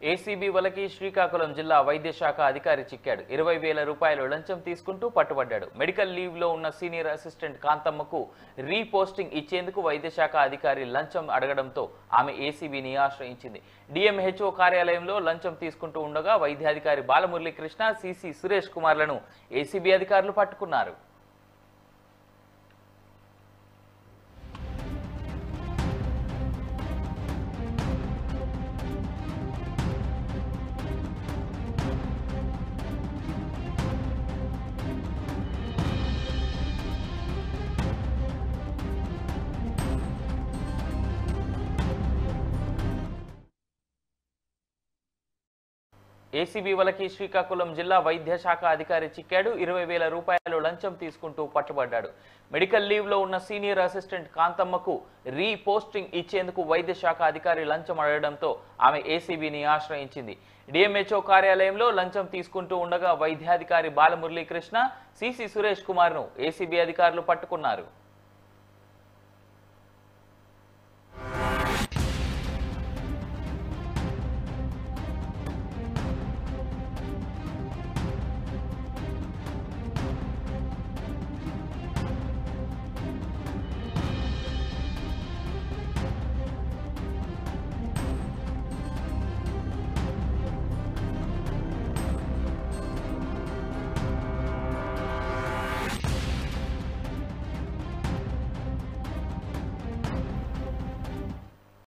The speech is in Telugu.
ఏసీబీ వలకి శ్రీకాకుళం జిల్లా వైద్య శాఖ అధికారి చిక్కాడు. 20,000 రూపాయలు లంచం తీసుకుంటూ పట్టుబడ్డాడు. మెడికల్ లీవ్ లో ఉన్న సీనియర్ అసిస్టెంట్ కాంతమ్మకు రీపోస్టింగ్ ఇచ్చేందుకు వైద్య శాఖ అధికారి లంచం అడగడంతో ఆమె ఏసీబీని ఆశ్రయించింది. డిఎంహెచ్ఓ కార్యాలయంలో లంచం తీసుకుంటూ ఉండగా వైద్యాధికారి బాలమురళీకృష్ణ, సిసి సురేష్ కుమార్లను ఏసీబీ అధికారులు పట్టుకున్నారు. ఏసీబీ వలకి శ్రీకాకుళం జిల్లా వైద్య శాఖ అధికారి చిక్కాడు. 20,000 రూపాయలు లంచం తీసుకుంటూ పట్టుబడ్డాడు. మెడికల్ లీవ్ లో ఉన్న సీనియర్ అసిస్టెంట్ కాంతమ్మకు రీపోస్టింగ్ ఇచ్చేందుకు వైద్య శాఖ అధికారి లంచం అడగడంతో ఆమె ఏసీబీని ఆశ్రయించింది. డిఎంహెచ్ఓ కార్యాలయంలో లంచం తీసుకుంటూ ఉండగా వైద్యాధికారి బాలమురళీకృష్ణ, సిసి సురేష్ కుమార్ను ఏసీబీ అధికారులు పట్టుకున్నారు.